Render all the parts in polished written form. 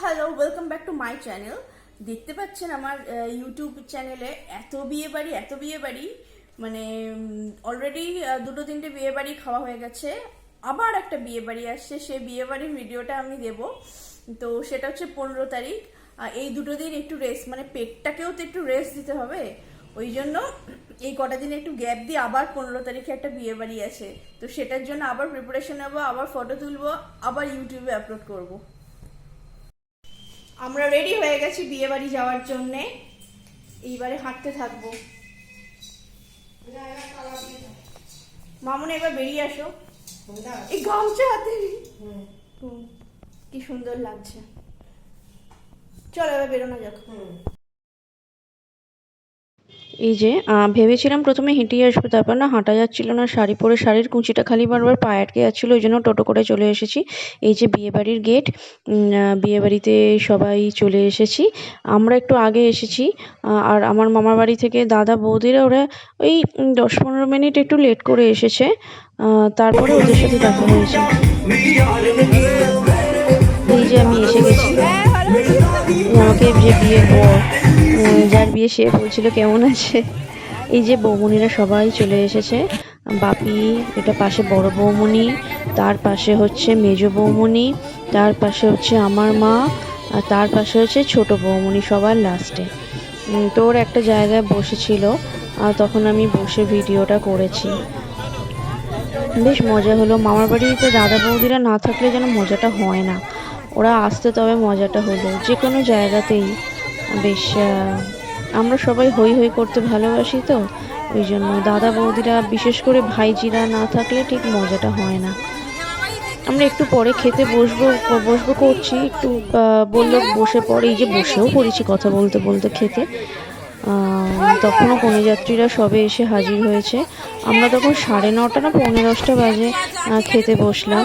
Hello, welcome back to my channel. দেখতে পাচ্ছেন আমার ইউটিউব চ্যানেলে এত বিয়ে বাড়ি মানে অলরেডি দুটো তিনটে বিয়ে বাড়ি খাওয়া হয়ে গেছে। আবার একটা বিয়ে বাড়ি আসছে, সেই বিয়ে বাড়ির ভিডিওটা আমি দেব। তো সেটা হচ্ছে 15 তারিখ। এই দুটো দিন একটু রেস্ট, মানে পেটটাকেও তো একটু রেস্ট দিতে হবে। ওই জন্য এই কটা দিন একটু গ্যাপ দিয়ে আবার 15 তারিখে একটা বিয়ে বাড়ি আছে। তো সেটার জন্য আবার প্রিপারেশন নেবো, আবার ফটো তুলবো, আবার ইউটিউবে আপলোড করবো। আমরা রেডি হয়ে গেছি বিয়ে বাড়ি যাওয়ার জন্যে। এইবারে হাঁটতে থাকবো। মামুন এবার বেরিয়ে আসো, এই গামছা হাতে। কি সুন্দর লাগছে। চলো এবার বেরোনো যাক। এই যে ভেবেছিলাম প্রথমে হেঁটেই আসবো, তারপর না হাঁটা যাচ্ছিল না, শাড়ি পরে শাড়ির কুঁচিটা খালি বারবার পায়ে আটকে যাচ্ছিলো, ওই জন্য টোটো করে চলে এসেছি। এই যে বিয়েবাড়ির গেট, বিয়েবাড়িতে সবাই চলে এসেছি। আমরা একটু আগে এসেছি, আর আমার মামার বাড়ি থেকে দাদা বৌদিরা ওরা ওই 10-15 মিনিট একটু লেট করে এসেছে। তারপরে ওদের সাথে দেখা হয়েছে। এই যে আমি এসে গেছি। আমাকে যে বিয়ের বর, যার বিয়ে, সে বলছিল কেমন আছে। এই যে বৌমনিরা সবাই চলে এসেছে। বাপি, এটা পাশে বড় বৌমনি, তার পাশে হচ্ছে মেজ বৌমনি, তার পাশে হচ্ছে আমার মা, আর তার পাশে হচ্ছে ছোট বৌমনি, সবার লাস্টে। তো ওর একটা জায়গায় বসেছিল, আর তখন আমি বসে ভিডিওটা করেছি। বেশ মজা হলো। মামার বাড়িতে দাদা বৌদিরা না থাকলে যেন মজাটা হয় না, ওরা আসতে তবে মজাটা হলো। যে কোনো জায়গাতেই বেশ আমরা সবাই হই হই করতে ভালোবাসি, তো ওই জন্য দাদা বৌদিরা, বিশেষ করে ভাইজিরা না থাকলে ঠিক মজাটা হয় না। আমরা একটু পরে খেতে বসবো করছি, একটু বললো বসে পড়ে। এই যে বসেও পড়েছি কথা বলতে বলতে খেতে। তখনও কনেযাত্রীরা সবে এসে হাজির হয়েছে। আমরা তখন 9:30 না 10:45 বাজে খেতে বসলাম।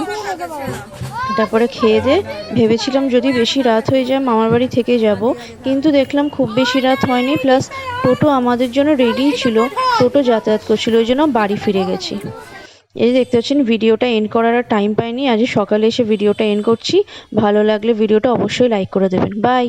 তারপরে খেয়ে দিয়ে ভেবেছিলাম যদি বেশি রাত হয়ে যায় মামার বাড়ি থেকে যাব, কিন্তু দেখলাম খুব বেশি রাত হয়নি, প্লাস টোটো আমাদের জন্য রেডিই ছিল, টোটো যাতায়াত করছিল, ওই জন্য বাড়ি ফিরে গেছি। এই দেখতে পাচ্ছেন ভিডিওটা এন্ড করার আর টাইম পাইনি, আজ সকালে এসে ভিডিওটা এন্ড করছি। ভালো লাগলে ভিডিওটা অবশ্যই লাইক করে দেবেন। বাই।